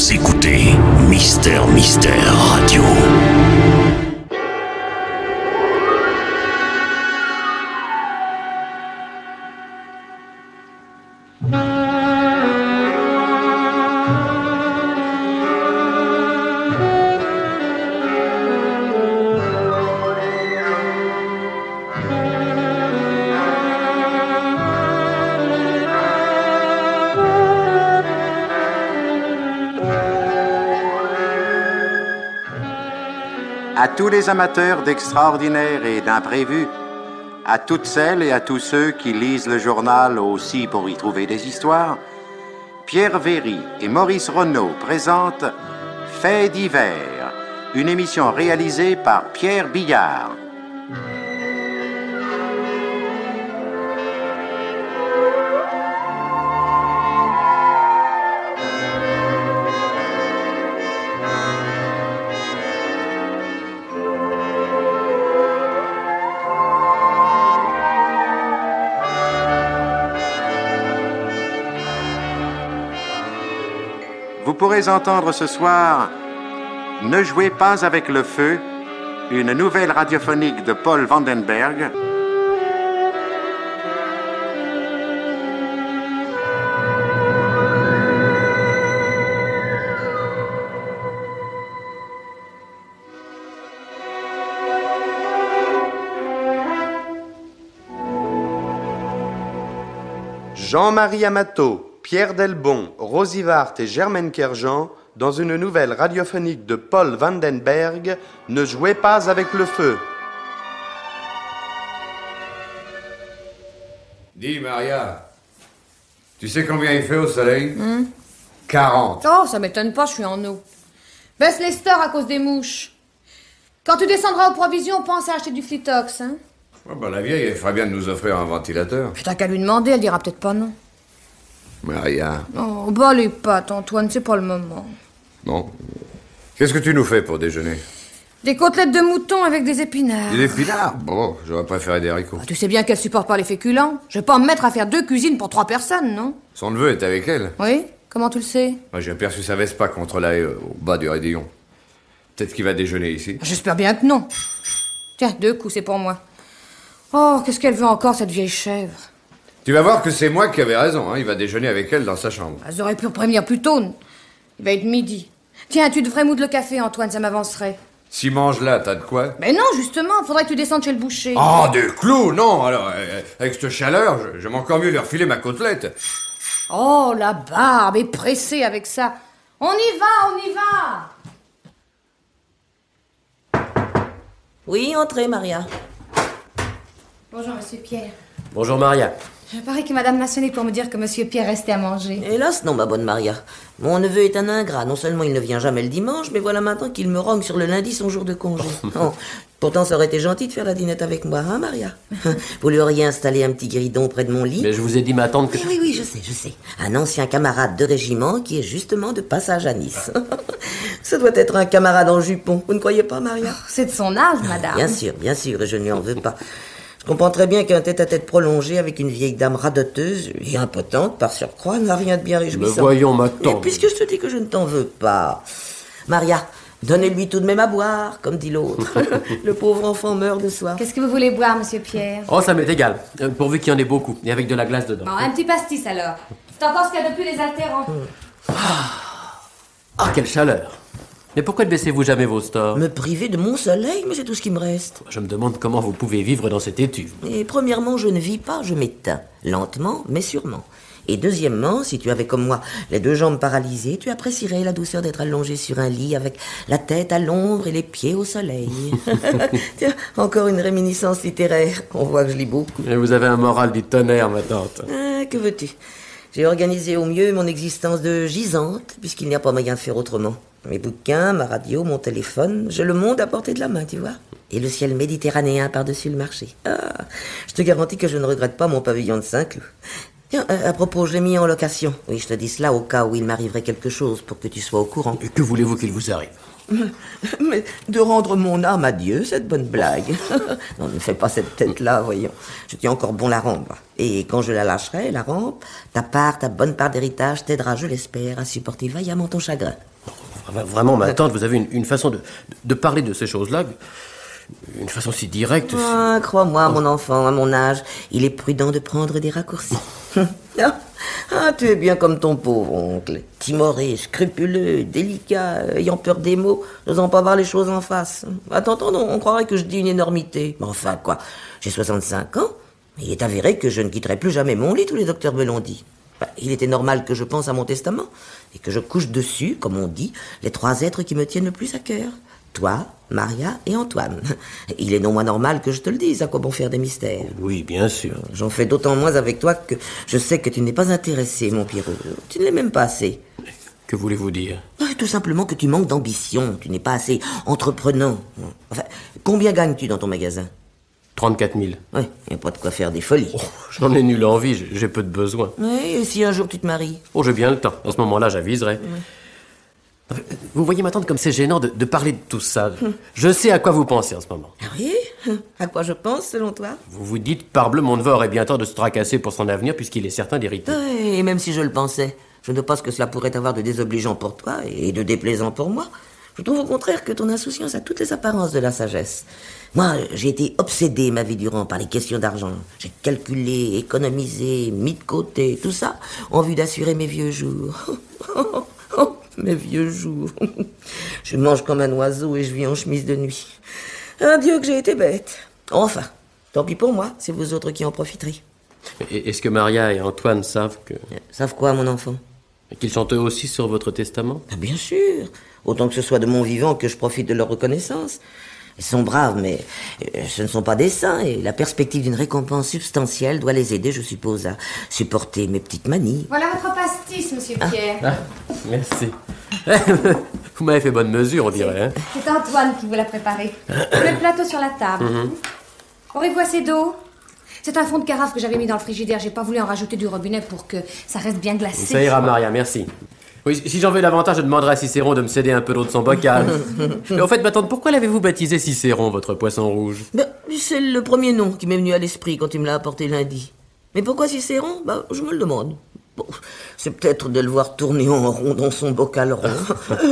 Vous écoutez Mister Radio. À tous les amateurs d'extraordinaire et d'imprévu, à toutes celles et à tous ceux qui lisent le journal aussi pour y trouver des histoires, Pierre Véry et Maurice Renaud présentent Faits divers, une émission réalisée par Pierre Billard. Vous pourrez entendre ce soir « Ne jouez pas avec le feu », une nouvelle radiophonique de Paul Vandenberg. Jean-Marie Amato, Pierre Delbon, Rosie Vart et Germaine Kerjean, dans une nouvelle radiophonique de Paul Vandenberg, Ne jouez pas avec le feu. Dis, Maria, tu sais combien il fait au soleil 40. Oh, ça m'étonne pas, je suis en eau. Baisse les stores à cause des mouches. Quand tu descendras aux provisions, pense à acheter du Flitox, hein. Oh, bah, la vieille, elle ferait bien de nous offrir un ventilateur. T'as qu'à lui demander, elle dira peut-être pas non. Maria. Oh, bah les pâtes, Antoine, c'est pas le moment. Non. Qu'est-ce que tu nous fais pour déjeuner? Des côtelettes de mouton avec des épinards. Des épinards? Bon, j'aurais préféré des haricots. Ah, tu sais bien qu'elle supporte pas les féculents. Je vais pas me mettre à faire 2 cuisines pour 3 personnes, non? Son neveu est avec elle. Oui? Comment tu le sais? Moi, j'ai aperçu sa Vespa contre la haie au bas du Rédillon. Peut-être qu'il va déjeuner ici. J'espère bien que non. Tiens, 2 coups, c'est pour moi. Oh, qu'est-ce qu'elle veut encore, cette vieille chèvre? Tu vas voir que c'est moi qui avais raison, hein. Il va déjeuner avec elle dans sa chambre. Elles auraient pu me prévenir plus tôt. Il va être midi. Tiens, tu devrais moudre le café, Antoine, ça m'avancerait. Si mange là, t'as de quoi? Mais non, justement, faudrait que tu descendes chez le boucher. Oh, des clous, non. Alors, avec cette chaleur, j'aime encore mieux leur filer ma côtelette. Oh, la barbe est pressée avec ça. On y va. Oui, entrez, Maria. Bonjour, monsieur Pierre. Bonjour Maria. Je parie que madame m'a sonné pour me dire que monsieur Pierre restait à manger. Hélas, non, ma bonne Maria. Mon neveu est un ingrat. Non seulement il ne vient jamais le dimanche, mais voilà maintenant qu'il me rogne sur le lundi son jour de congé. Oh, pourtant, ça aurait été gentil de faire la dînette avec moi, hein, Maria? Vous lui auriez installé un petit guéridon près de mon lit. Mais je vous ai dit, ma tante, que... Oui, je sais. Un ancien camarade de régiment qui est justement de passage à Nice. Ça doit être un camarade en jupon. Vous ne croyez pas, Maria? C'est de son âge, madame. Bien sûr, et je ne lui en veux pas. Je comprends très bien qu'un tête-à-tête prolongé avec une vieille dame radoteuse et impotente, par surcroît, n'a rien de bien réjouissant. Mais voyons, ma tante. Et puisque je te dis que je ne t'en veux pas... Maria, donnez-lui tout de même à boire, comme dit l'autre. Le pauvre enfant meurt de soif. Qu'est-ce que vous voulez boire, monsieur Pierre? Oh, ça m'est égal, pourvu qu'il y en ait beaucoup, et avec de la glace dedans. Bon, un petit pastis, alors. C'est encore ce qu'il y a depuis les altérants. Ah, quelle chaleur. Mais pourquoi ne baissez-vous jamais vos stores? Me priver de mon soleil, mais c'est tout ce qui me reste. Je me demande comment vous pouvez vivre dans cette étuve. Et premièrement, je ne vis pas, je m'éteins. Lentement, mais sûrement. Et deuxièmement, si tu avais comme moi les 2 jambes paralysées, tu apprécierais la douceur d'être allongé sur un lit avec la tête à l'ombre et les pieds au soleil. Tiens, encore une réminiscence littéraire. On voit que je lis beaucoup. Et vous avez un moral du tonnerre, ma tante. Ah, que veux-tu? J'ai organisé au mieux mon existence de gisante, puisqu'il n'y a pas moyen de faire autrement. Mes bouquins, ma radio, mon téléphone, j'ai le monde à portée de la main, tu vois. Et le ciel méditerranéen par-dessus le marché. Ah, je te garantis que je ne regrette pas mon pavillon de Saint-Cloud. Tiens, à propos, je l'ai mis en location. Oui, je te dis cela au cas où il m'arriverait quelque chose, pour que tu sois au courant. Et que voulez-vous qu'il vous arrive? Mais de rendre mon âme à Dieu, cette bonne blague. Non, ne fais pas cette tête-là, voyons. Je tiens encore bon la rampe. Et quand je la lâcherai, la rampe, ta bonne part d'héritage t'aidera, je l'espère, à supporter vaillamment ton chagrin. Vraiment, ma tante, vous avez une façon de parler de ces choses-là, une façon si directe. Ah, crois-moi, mon enfant, à mon âge, il est prudent de prendre des raccourcis. Ah, tu es bien comme ton pauvre oncle. Timoré, scrupuleux, délicat, ayant peur des mots, n'osant pas voir les choses en face. À t'entendre, on croirait que je dis une énormité. Mais enfin, quoi, j'ai 65 ans, et il est avéré que je ne quitterai plus jamais mon lit, tous les docteurs me l'ont dit. Il était normal que je pense à mon testament, et que je couche dessus, comme on dit, les 3 êtres qui me tiennent le plus à cœur. Toi, Maria et Antoine. Il est non moins normal que je te le dise, à quoi bon faire des mystères. Oui, bien sûr. J'en fais d'autant moins avec toi que je sais que tu n'es pas intéressé, mon Pierrot. Tu ne l'es même pas assez. Que voulez-vous dire? Tout simplement que tu manques d'ambition. Tu n'es pas assez entreprenant. Enfin, combien gagnes-tu dans ton magasin? 34 000. Oui, il n'y a pas de quoi faire des folies. Oh, j'en ai nulle envie, j'ai peu de besoin. Oui, et si un jour tu te maries? Oh, j'ai bien le temps. À ce moment-là, j'aviserai. Oui. Vous voyez, ma tante, comme c'est gênant de parler de tout ça. Je sais à quoi vous pensez en ce moment. Ah oui? À quoi je pense, selon toi? Vous vous dites, parbleu, mon neveu aurait bien tort de se tracasser pour son avenir puisqu'il est certain d'hériter. Oui, et même si je le pensais, je ne veux pas ce que cela pourrait avoir de désobligeant pour toi et de déplaisant pour moi. Je trouve au contraire que ton insouciance a toutes les apparences de la sagesse. Moi, j'ai été obsédé ma vie durant par les questions d'argent. J'ai calculé, économisé, mis de côté, tout ça, en vue d'assurer mes vieux jours. Mes vieux jours. Je mange comme un oiseau et je vis en chemise de nuit. Adieu que j'ai été bête. Enfin, tant pis pour moi, c'est vous autres qui en profiterez. Est-ce que Maria et Antoine savent que... Savent quoi, mon enfant? Qu'ils sont eux aussi sur votre testament? Bien sûr. Autant que ce soit de mon vivant que je profite de leur reconnaissance. Ils sont braves, mais ce ne sont pas des saints, et la perspective d'une récompense substantielle doit les aider, je suppose, à supporter mes petites manies. Voilà votre pastis, monsieur Pierre. Merci. Vous m'avez fait bonne mesure, on dirait. Hein. C'est Antoine qui vous l'a préparé. Le plateau sur la table. Aurez-vous assez d'eau? C'est un fond de carafe que j'avais mis dans le frigidaire. J'ai pas voulu en rajouter du robinet pour que ça reste bien glacé. Ça ira, Maria, merci. Oui, si j'en veux l'avantage, je demanderai à Cicéron de me céder un peu d'eau de son bocal. Mais en fait, ma tante, pourquoi l'avez-vous baptisé Cicéron, votre poisson rouge? C'est le premier nom qui m'est venu à l'esprit quand il me l'a apporté lundi. Mais pourquoi Cicéron? Je me le demande. Bon, c'est peut-être de le voir tourner en rond dans son bocal rond.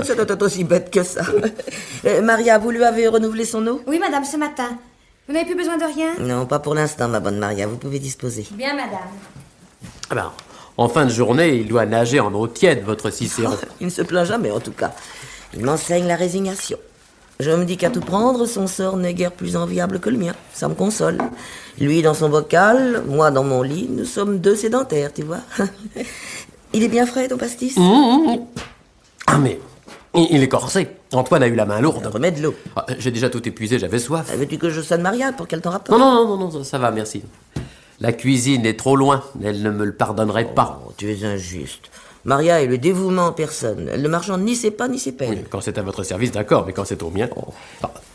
Ça doit être aussi bête que ça. Maria, vous lui avez renouvelé son eau? Oui, madame, ce matin. Vous n'avez plus besoin de rien? Non, pas pour l'instant, ma bonne Maria. Vous pouvez disposer. Bien, madame. Ah ben, en fin de journée, il doit nager en eau tiède, votre Cicéron. Il ne se plaint jamais, en tout cas. Il m'enseigne la résignation. Je me dis qu'à tout prendre, son sort n'est guère plus enviable que le mien. Ça me console. Lui dans son bocal, moi dans mon lit, nous sommes 2 sédentaires, tu vois. Il est bien frais, ton pastis? Ah, mais il est corsé. Antoine a eu la main lourde. Remets de l'eau. Ah, j'ai déjà tout épuisé, j'avais soif. Veux-tu que je sonne Maria pour qu'elle t'en rapporte? Non, ça va, merci. La cuisine est trop loin. Elle ne me le pardonnerait pas. Tu es injuste. Maria est le dévouement en personne. Elle ne marchande ni ses pas ni ses peines. Oui, quand c'est à votre service, d'accord, mais quand c'est au mien...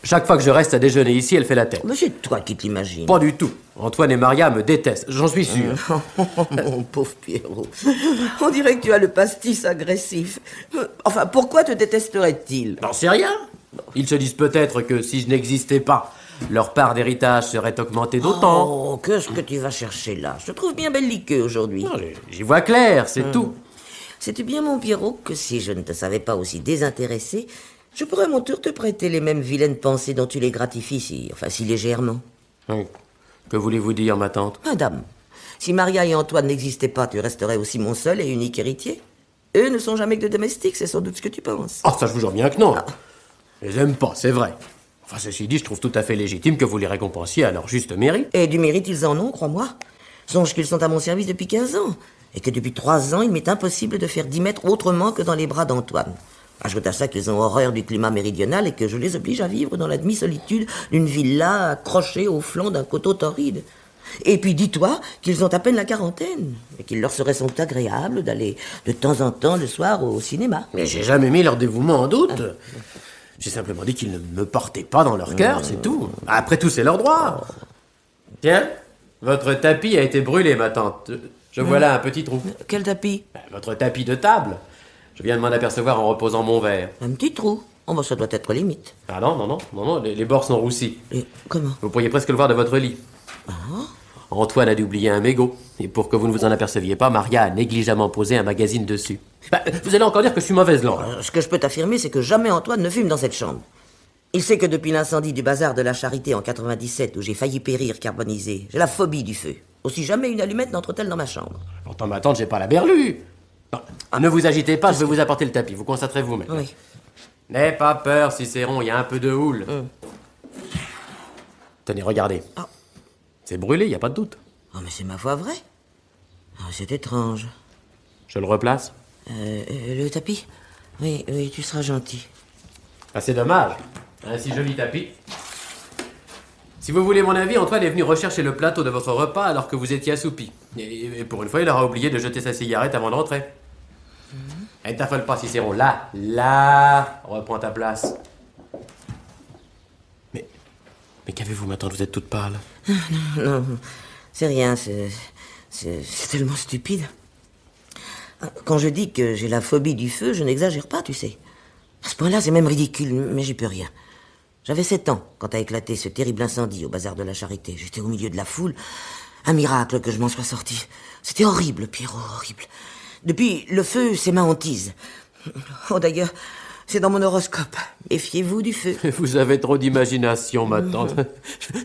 Chaque fois que je reste à déjeuner ici, elle fait la tête. Mais c'est toi qui te l'imagines. Pas du tout. Antoine et Maria me détestent, j'en suis sûr. Mon pauvre Pierrot. On dirait que tu as le pastis agressif. Enfin, pourquoi te détesteraient-ils? J'en sais rien. Ils se disent peut-être que si je n'existais pas, leur part d'héritage serait augmentée d'autant. Oh, qu'est-ce que tu vas chercher là? Je te trouve bien belliqueux aujourd'hui. J'y vois clair, c'est tout. Sais-tu bien, mon Pierrot, que si je ne te savais pas aussi désintéressé, je pourrais à mon tour te prêter les mêmes vilaines pensées dont tu les gratifies si légèrement. Que voulez-vous dire, ma tante? Madame, si Maria et Antoine n'existaient pas, tu resterais aussi mon seul et unique héritier. Eux ne sont jamais que de domestiques, c'est sans doute ce que tu penses. Ah, ça je vous jure bien que non. Je les aime pas, c'est vrai. Enfin, ceci dit, je trouve tout à fait légitime que vous les récompensiez à leur juste mérite. Et du mérite, ils en ont, crois-moi. Songe qu'ils sont à mon service depuis 15 ans. Et que depuis 3 ans, il m'est impossible de faire 10 mètres autrement que dans les bras d'Antoine. Ajoute à ça qu'ils ont horreur du climat méridional et que je les oblige à vivre dans la demi-solitude d'une villa accrochée au flanc d'un coteau torride. Et puis dis-toi qu'ils ont à peine la quarantaine et qu'il leur serait sans doute agréable d'aller de temps en temps le soir au cinéma. Mais j'ai jamais mis leur dévouement en doute. J'ai simplement dit qu'ils ne me portaient pas dans leur cœur, c'est tout. Après tout, c'est leur droit. Tiens, votre tapis a été brûlé, ma tante. Je vois là un petit trou. Quel tapis? Votre tapis de table. Je viens de m'en apercevoir en reposant mon verre. Un petit trou. Oh, bah, ça doit être limite. Ah non, les bords sont roussis. Et comment? Vous pourriez presque le voir de votre lit. Antoine a dû oublier un mégot. Et pour que vous ne vous en aperceviez pas, Maria a négligemment posé un magazine dessus. Vous allez encore dire que je suis mauvaise langue. Ce que je peux t'affirmer, c'est que jamais Antoine ne fume dans cette chambre. Il sait que depuis l'incendie du bazar de la Charité en 97, où j'ai failli périr carbonisé, j'ai la phobie du feu. Aussi jamais une allumette n'entre-t-elle dans ma chambre. Pourtant, ma tante, j'ai pas la berlue. Non, ne vous agitez pas, je vais vous apporter le tapis. Vous constaterez vous-même. Oui. N'aie pas peur, Cicéron, il y a un peu de houle. Tenez, regardez. Ah. C'est brûlé, il n'y a pas de doute. Oh, mais c'est ma foi vrai. Ah, c'est étrange. Je le replace. Le tapis? Oui, tu seras gentil. Ah, c'est dommage. Un si joli tapis. Si vous voulez mon avis, Antoine est venu rechercher le plateau de votre repas alors que vous étiez assoupi. Et pour une fois, il aura oublié de jeter sa cigarette avant d'entrer. Et t'affole pas, Cicéron. Là, reprends ta place. Mais qu'avez-vous, ma tante? Vous êtes toute pâle. Non, c'est rien, c'est tellement stupide. Quand je dis que j'ai la phobie du feu, je n'exagère pas, tu sais. À ce point-là, c'est même ridicule, mais j'y peux rien. J'avais 7 ans quand a éclaté ce terrible incendie au bazar de la Charité. J'étais au milieu de la foule. Un miracle que je m'en sois sorti. C'était horrible, Pierrot, horrible. Depuis, le feu, c'est ma hantise. Oh, d'ailleurs, c'est dans mon horoscope. Méfiez-vous du feu. Vous avez trop d'imagination, ma tante.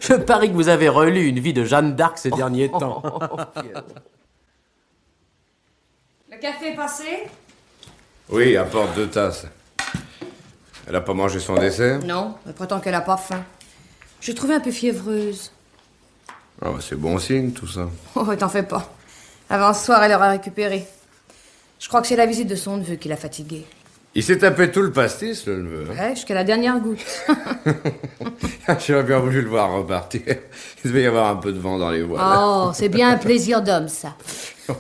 Je parie que vous avez relu une vie de Jeanne d'Arc ces derniers temps. Le café est passé? Oui, apporte 2 tasses. Elle a pas mangé son dessert? Non, elle prétend qu'elle a pas faim. Je l'ai trouvée un peu fiévreuse. Ah, c'est bon signe, tout ça. Oh, t'en fais pas. Avant ce soir, elle aura récupéré. Je crois que c'est la visite de son neveu qui l'a fatiguée. Il s'est tapé tout le pastis, le neveu. Ouais, jusqu'à la dernière goutte. J'aurais bien voulu le voir repartir. Il devait y avoir un peu de vent dans les voiles. Oh, c'est bien un plaisir d'homme, ça.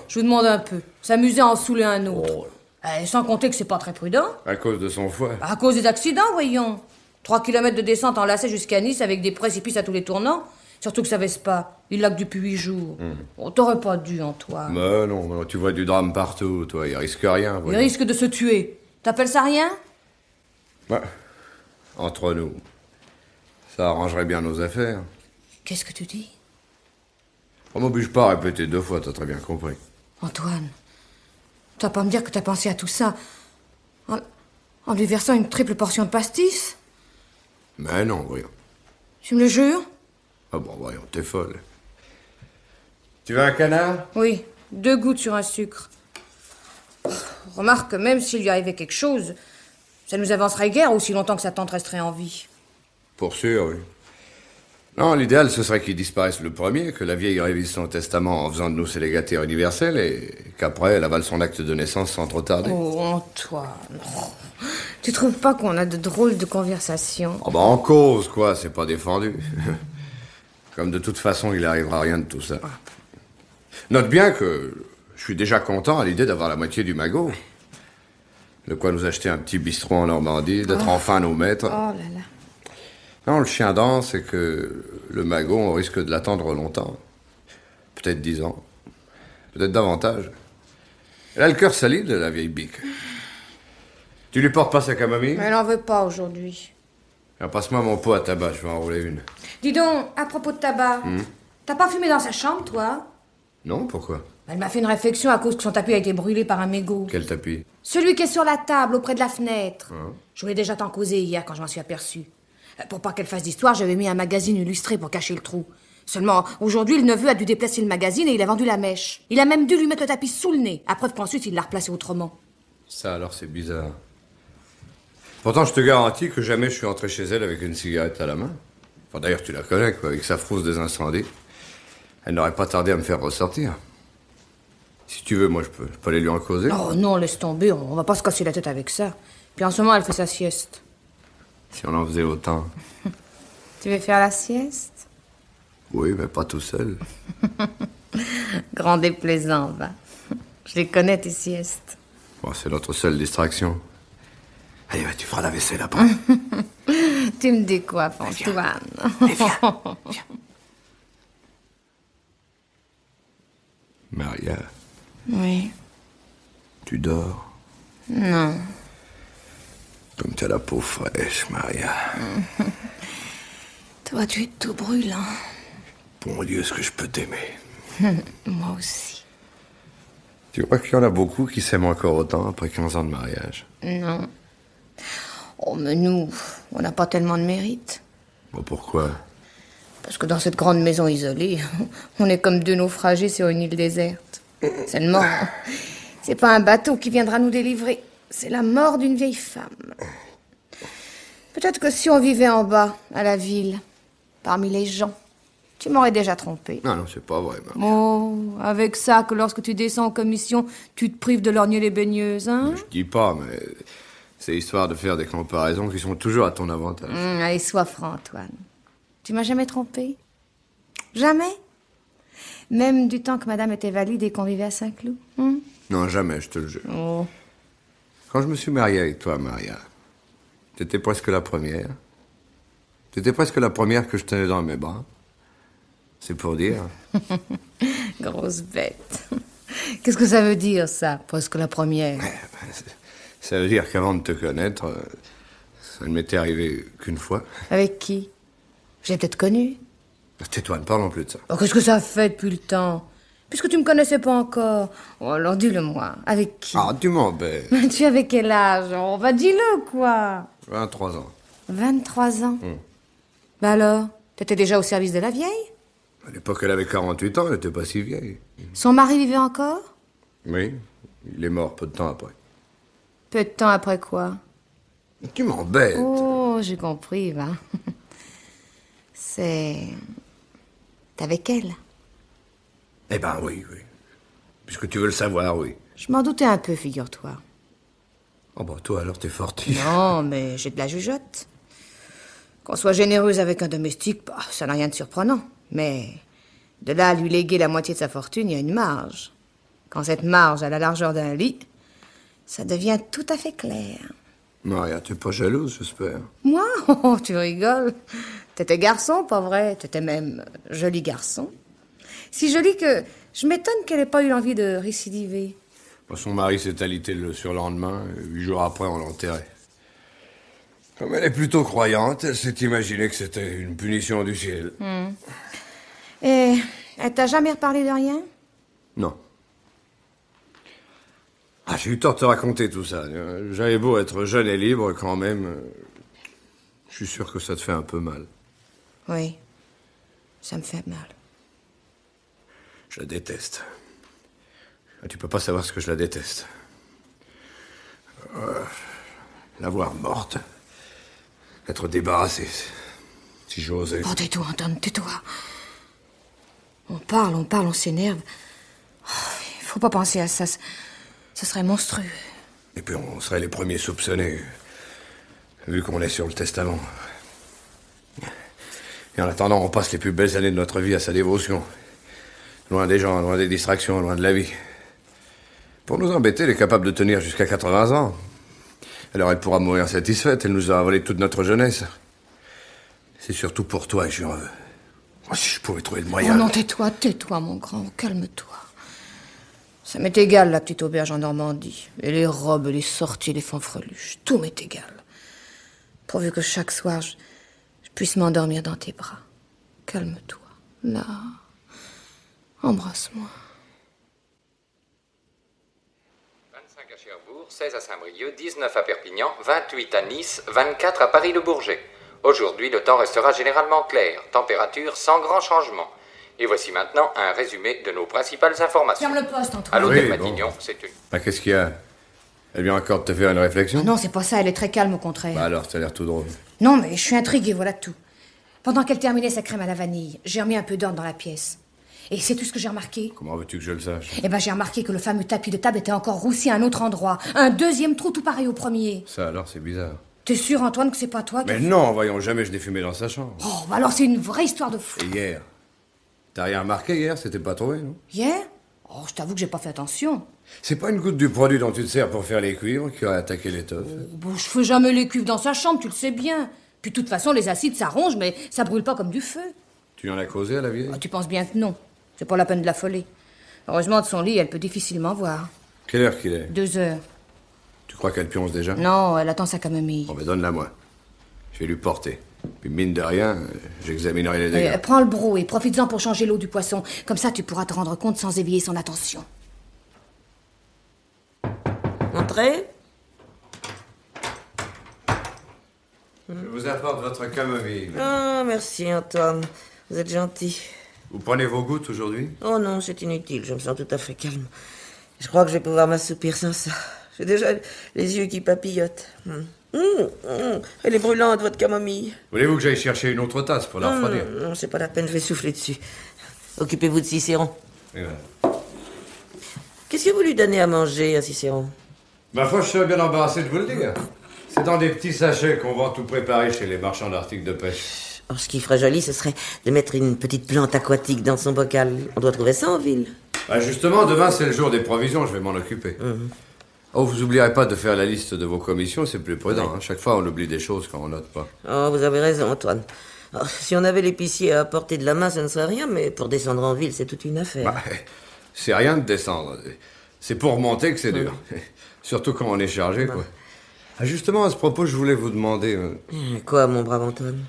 Je vous demande un peu. S'amuser à en saouler un autre. Sans compter que c'est pas très prudent. À cause de son foie. À cause des accidents, voyons. 3 kilomètres de descente en lacet jusqu'à Nice avec des précipices à tous les tournants. Surtout que ça baisse pas. Il l'a que depuis 8 jours. Oh, t'aurais pas dû, Antoine. Mais non, tu vois du drame partout, toi. Il risque rien. Il risque de se tuer. T'appelles ça rien? Ouais. Entre nous. Ça arrangerait bien nos affaires. Qu'est-ce que tu dis? On m'oblige pas à répéter 2 fois, t'as très bien compris. Antoine, tu vas pas me dire que t'as pensé à tout ça en lui versant une triple portion de pastis? Mais non, voyons. Tu me le jures? Ah bon, voyons, t'es folle. Tu veux un canard? Oui, 2 gouttes sur un sucre. Remarque que même s'il lui arrivait quelque chose, ça nous avancerait guère aussi longtemps que sa tante resterait en vie. Pour sûr, oui. Non, l'idéal, ce serait qu'il disparaisse le premier, que la vieille révise son testament en faisant de nous ses légataires universels et qu'après, elle avale son acte de naissance sans trop tarder. Oh, Antoine. Tu trouves pas qu'on a de drôles de conversations? Oh, en cause, quoi, c'est pas défendu. Comme de toute façon, il arrivera rien de tout ça. Note bien que je suis déjà content à l'idée d'avoir la moitié du magot. De quoi nous acheter un petit bistrot en Normandie, d'être enfin nos maîtres. Oh là là. Non, le chien dent, c'est que le magot, on risque de l'attendre longtemps. Peut-être 10 ans. Peut-être davantage. Elle a le cœur solide, la vieille bique. Tu lui portes pas sa camomille? Mais elle en veut pas aujourd'hui. Alors, passe-moi mon pot à tabac, je vais en rouler une. Dis donc, à propos de tabac, t'as pas fumé dans sa chambre, toi? Non, pourquoi? Elle m'a fait une réflexion à cause que son tapis a été brûlé par un mégot. Quel tapis? Celui qui est sur la table, auprès de la fenêtre. Je voulais déjà t'en causer hier quand je m'en suis aperçue. Pour pas qu'elle fasse d'histoire, j'avais mis un magazine illustré pour cacher le trou. Seulement, aujourd'hui, le neveu a dû déplacer le magazine et il a vendu la mèche. Il a même dû lui mettre le tapis sous le nez, à preuve qu'ensuite il l'a replacé autrement. Ça, alors, c'est bizarre. Pourtant, je te garantis que jamais je suis entré chez elle avec une cigarette à la main. Enfin, d'ailleurs, tu la connais, quoi, avec sa frousse des incendies. Elle n'aurait pas tardé à me faire ressortir. Si tu veux, moi, je peux aller lui en causer. Oh non, laisse tomber, on va pas se casser la tête avec ça. Puis en ce moment, elle fait sa sieste. Si on en faisait autant. Tu veux faire la sieste? Oui, mais pas tout seul. Grand déplaisant, va. Je les connais, tes siestes. Bon, c'est notre seule distraction. Allez, tu feras la vaisselle après. Tu me décoiffes, Antoine. Viens. Maria, Oui. tu dors? Non. Comme tu as la peau fraîche, Maria. Toi, tu es tout brûlant. Mon Dieu, est-ce que je peux t'aimer? Moi aussi. Tu crois qu'il y en a beaucoup qui s'aiment encore autant après 15 ans de mariage? Non. Oh, mais nous, on n'a pas tellement de mérite. Bon, pourquoi? Parce que dans cette grande maison isolée, on est comme deux naufragés sur une île déserte. Seulement, c'est pas un bateau qui viendra nous délivrer. C'est la mort d'une vieille femme. Peut-être que si on vivait en bas, à la ville, parmi les gens, tu m'aurais déjà trompé. Non, c'est pas vrai, Maria. Oh, avec ça, que lorsque tu descends en commission, tu te prives de lorgner les baigneuses, hein? Je dis pas, mais c'est histoire de faire des comparaisons qui sont toujours à ton avantage. Allez, sois franc, Antoine. Tu m'as jamais trompé? Jamais? Même du temps que madame était valide et qu'on vivait à Saint-Cloud? Non, jamais, je te le jure. Oh. Quand je me suis marié avec toi, Maria, t'étais presque la première. T'étais presque la première que je tenais dans mes bras. C'est pour dire. Grosse bête. Qu'est-ce que ça veut dire, ça, presque la première? Ça veut dire qu'avant de te connaître, ça ne m'était arrivé qu'une fois. Avec qui? J'ai peut-être connu. Tais-toi, ne parlons plus de ça. Oh, qu'est-ce que ça fait depuis le temps? Puisque tu me connaissais pas encore. Oh, alors dis-le-moi. Avec qui? Ah, tu m'embêtes. Tu avais quel âge? Oh, bah dis-le, quoi. 23 ans. 23 ans? Bah alors, t'étais déjà au service de la vieille? À l'époque, elle avait 48 ans, elle n'était pas si vieille. Son mari vivait encore? Oui, il est mort peu de temps après. Peu de temps après quoi? Tu m'embêtes. Oh, j'ai compris, va. C'est... T'es avec elle? Eh ben oui. Puisque tu veux le savoir, oui. Je m'en doutais un peu, figure-toi. Oh bah toi alors t'es fortif. Non, mais j'ai de la jugeote. Qu'on soit généreuse avec un domestique, bah, ça n'a rien de surprenant. Mais de là à lui léguer la moitié de sa fortune, il y a une marge. Quand cette marge a la largeur d'un lit, ça devient tout à fait clair. Maria, t'es pas jalouse, j'espère. Moi? Oh, tu rigoles. T'étais garçon, pas vrai? T'étais même joli garçon. Si joli que je m'étonne qu'elle ait pas eu l'envie de récidiver. Son mari s'est alité le surlendemain, et 8 jours après, on l'enterrait. Comme elle est plutôt croyante, elle s'est imaginée que c'était une punition du ciel. Et elle t'a jamais reparlé de rien? Non. Ah, j'ai eu tort de te raconter tout ça. J'avais beau être jeune et libre, quand même, je suis sûr que ça te fait un peu mal. Oui, ça me fait mal. Je la déteste. Ah, tu peux pas savoir ce que je la déteste. La voir morte. Être débarrassée. Si j'osais. Oh, tais-toi, Antoine, tais-toi. On parle, on s'énerve. Il faut pas penser à ça. Ça serait monstrueux. Et puis on serait les premiers soupçonnés. Vu qu'on est sur le testament. Et en attendant, on passe les plus belles années de notre vie à sa dévotion. Loin des gens, loin des distractions, loin de la vie. Pour nous embêter, elle est capable de tenir jusqu'à 80 ans. Alors elle pourra mourir satisfaite, elle nous a volé toute notre jeunesse. C'est surtout pour toi que je lui en veux. Moi, si je pouvais trouver le moyen... Oh non, tais-toi, mon grand, calme-toi. Ça m'est égal, la petite auberge en Normandie. Et les robes, les sorties, les fanfreluches, tout m'est égal. Pourvu que chaque soir, je puisse m'endormir dans tes bras. Calme-toi, là. Embrasse-moi. 25 à Cherbourg, 16 à Saint-Brieuc, 19 à Perpignan, 28 à Nice, 24 à Paris-le-Bourget. Aujourd'hui, le temps restera généralement clair, température sans grand changement. Et voici maintenant un résumé de nos principales informations. Ferme le poste, Antoine. À l'hôtel Oui, Matignon, bon. c'est une... Bah, qu'est-ce qu'il y a? Elle vient encore de te faire une réflexion? Non, c'est pas ça, elle est très calme, au contraire. Bah alors, ça a l'air tout drôle. Non, mais je suis intriguée, voilà tout. Pendant qu'elle terminait sa crème à la vanille, j'ai remis un peu d'ordre dans la pièce. Et c'est tout ce que j'ai remarqué. Comment veux-tu que je le sache? Eh ben, j'ai remarqué que le fameux tapis de table était encore roussi à un autre endroit. Un deuxième trou tout pareil au premier. Ça alors, c'est bizarre. T'es sûr, Antoine, que c'est pas toi qui... Mais non, voyons, jamais je n'ai fumé dans sa chambre. Oh, bah alors c'est une vraie histoire de fou. Et hier? T'as rien remarqué hier? C'était pas trouvé, non? Hier? Oh, je t'avoue que j'ai pas fait attention. C'est pas une goutte du produit dont tu te sers pour faire les cuivres qui aurait attaqué l'étoffe? Bon, je fais jamais les cuves dans sa chambre, tu le sais bien. Puis de toute façon, les acides, ça ronge, mais ça brûle pas comme du feu. Tu en as causé à la vieille? Oh, tu penses bien que non. C'est pas la peine de l'affoler. Heureusement, de son lit, elle peut difficilement voir. Quelle heure qu'il est? 2 heures. Tu crois qu'elle pionce déjà? Non, elle attend sa camomille. Bon, ben donne-la moi. Je vais lui porter. Puis mine de rien, j'examinerai les dégâts. Prends le broc et profites-en pour changer l'eau du poisson. Comme ça, tu pourras te rendre compte sans éveiller son attention. Entrez. Je vous apporte votre camomille. Ah, merci Antoine. Vous êtes gentil. Vous prenez vos gouttes aujourd'hui? Oh non, c'est inutile. Je me sens tout à fait calme. Je crois que je vais pouvoir m'assoupir sans ça. J'ai déjà les yeux qui papillotent. Elle est brûlante, votre camomille. Voulez-vous que j'aille chercher une autre tasse pour la refroidir? Non, c'est pas la peine, je vais souffler dessus. Occupez-vous de Cicéron. Et voilà. Qu'est-ce que vous lui donnez à manger à Cicéron? Ma foi, je serais bien embarrassé de vous le dire. C'est dans des petits sachets qu'on vend tout préparé chez les marchands d'articles de pêche. Alors, ce qui ferait joli, ce serait de mettre une petite plante aquatique dans son bocal. On doit trouver ça en ville. Bah justement, demain, c'est le jour des provisions, je vais m'en occuper. Oh, vous oublierez pas de faire la liste de vos commissions, c'est plus prudent. Hein. Chaque fois, on oublie des choses quand on note pas. Oh, vous avez raison, Antoine. Alors, si on avait l'épicier à portée de la main, ça ne serait rien, mais pour descendre en ville, c'est toute une affaire. Bah, c'est rien de descendre. C'est pour remonter que c'est dur. Surtout quand on est chargé, quoi. Ah, justement, à ce propos, je voulais vous demander... Quoi, mon brave Antoine?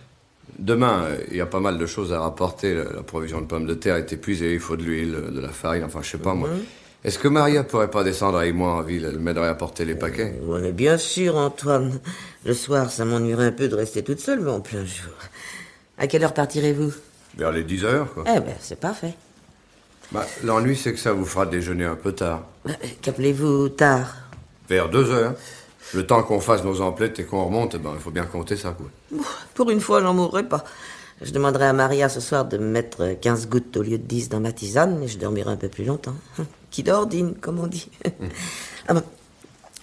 Demain, il y a pas mal de choses à rapporter. La provision de pommes de terre est épuisée, il faut de l'huile, de la farine, enfin, je sais pas, moi. Est-ce que Maria pourrait pas descendre avec moi en ville? Elle m'aiderait à porter les paquets. Oui, mais bien sûr, Antoine. Le soir, ça m'ennuierait un peu de rester toute seule, mais en plein jour. À quelle heure partirez-vous? Vers les 10 heures, quoi. Eh ben, c'est parfait. Bah, l'ennui, c'est que ça vous fera déjeuner un peu tard. Qu'appelez-vous tard? Vers 2 heures. Le temps qu'on fasse nos emplettes et qu'on remonte, ben, il faut bien compter ça, quoi. Pour une fois, j'en mourrai pas. Je demanderai à Maria ce soir de me mettre 15 gouttes au lieu de 10 dans ma tisane et je dormirai un peu plus longtemps. Qui dort dîne, comme on dit. Ah ben,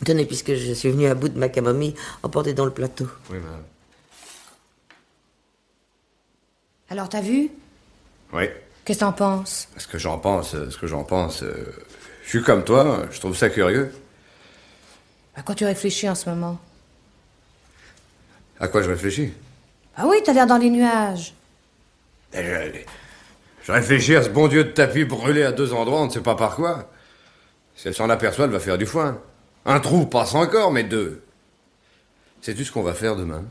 tenez, puisque je suis venu à bout de ma camomille, emportez dans le plateau. Oui, madame. Alors, t'as vu? Oui. Qu'est-ce que t'en penses? Ce que j'en pense, je suis comme toi, je trouve ça curieux. À quoi tu réfléchis en ce moment? À quoi je réfléchis? Ah oui, t'as l'air dans les nuages. Je réfléchis à ce bon Dieu de tapis brûlé à 2 endroits, on ne sait pas par quoi. Si elle s'en aperçoit, elle va faire du foin. Un trou passe encore, mais 2. Sais-tu ce qu'on va faire demain?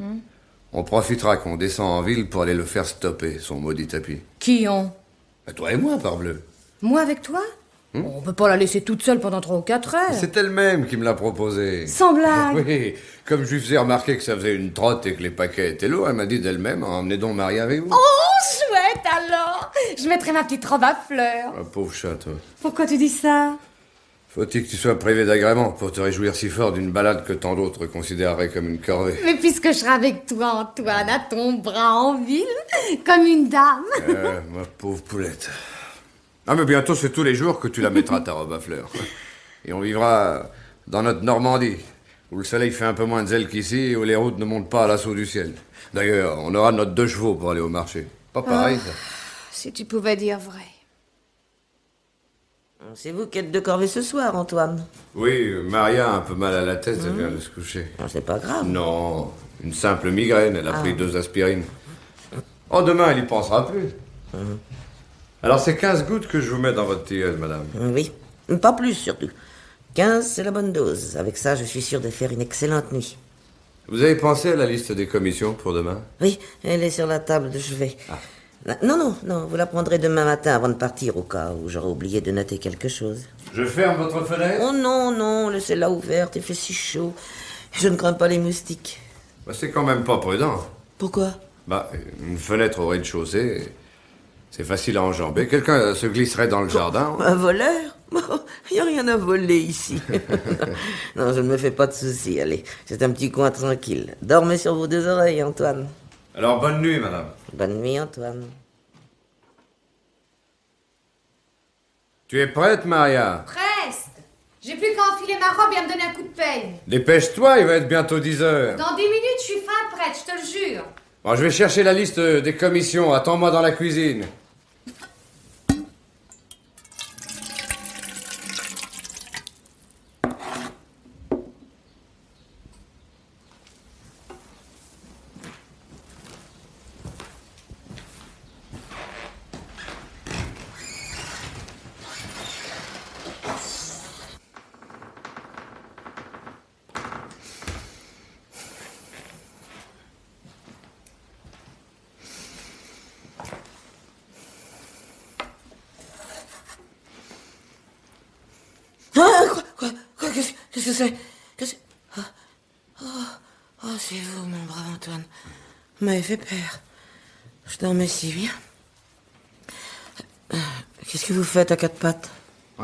On profitera qu'on descend en ville pour aller le faire stopper, son maudit tapis. Qui on? Toi et moi, parbleu. Moi avec toi? On peut pas la laisser toute seule pendant 3 ou 4 heures. C'est elle-même qui me l'a proposé. Sans blague. Oui, comme je lui faisais remarquer que ça faisait une trotte et que les paquets étaient lourds, elle m'a dit d'elle-même, emmenez donc Maria avec vous. Oh, chouette alors! Je mettrai ma petite robe à fleurs. Ah, pauvre chat, toi. Pourquoi tu dis ça? Faut-il que tu sois privé d'agrément pour te réjouir si fort d'une balade que tant d'autres considéreraient comme une corvée? Mais puisque je serai avec toi, Antoine, à ton bras en ville, comme une dame. Ma pauvre poulette. Ah, mais bientôt, c'est tous les jours que tu la mettras, ta robe à fleurs. Et on vivra dans notre Normandie, où le soleil fait un peu moins de zèle qu'ici et où les routes ne montent pas à l'assaut du ciel. D'ailleurs, on aura notre 2 chevaux pour aller au marché. Pas pareil, ça. Si tu pouvais dire vrai. C'est vous qui êtes de corvée ce soir, Antoine. Oui, Maria a un peu mal à la tête, elle vient de se coucher. C'est pas grave. Non, une simple migraine, elle a pris 2 aspirines. Oh, demain, elle y pensera plus. Alors, c'est 15 gouttes que je vous mets dans votre tilleul, madame. Oui, pas plus surtout. 15, c'est la bonne dose. Avec ça, je suis sûr de faire une excellente nuit. Vous avez pensé à la liste des commissions pour demain? Oui, elle est sur la table de chevet. Non, vous la prendrez demain matin avant de partir, au cas où j'aurais oublié de noter quelque chose. Je ferme votre fenêtre? Oh non, laissez-la ouverte, il fait si chaud. Je ne crains pas les moustiques. Bah, c'est quand même pas prudent. Pourquoi? Bah, une fenêtre au rez-de-chaussée, c'est facile à enjamber. Quelqu'un se glisserait dans le jardin. Un voleur? Il n'y a rien à voler ici. Non, je ne me fais pas de soucis, allez. C'est un petit coin tranquille. Dormez sur vos 2 oreilles, Antoine. Alors, bonne nuit, madame. Bonne nuit, Antoine. Tu es prête, Maria? Presque. J'ai plus qu'à enfiler ma robe et à me donner un coup de peigne. Dépêche-toi, il va être bientôt 10 heures. Dans 10 minutes, je suis fin prête, je te le jure. Bon, je vais chercher la liste des commissions. Attends-moi dans la cuisine. Quoi Qu'est-ce que c'est? Oh, c'est vous, mon brave Antoine. Vous m'avez fait peur. Je dormais si bien. Qu'est-ce que vous faites à quatre pattes?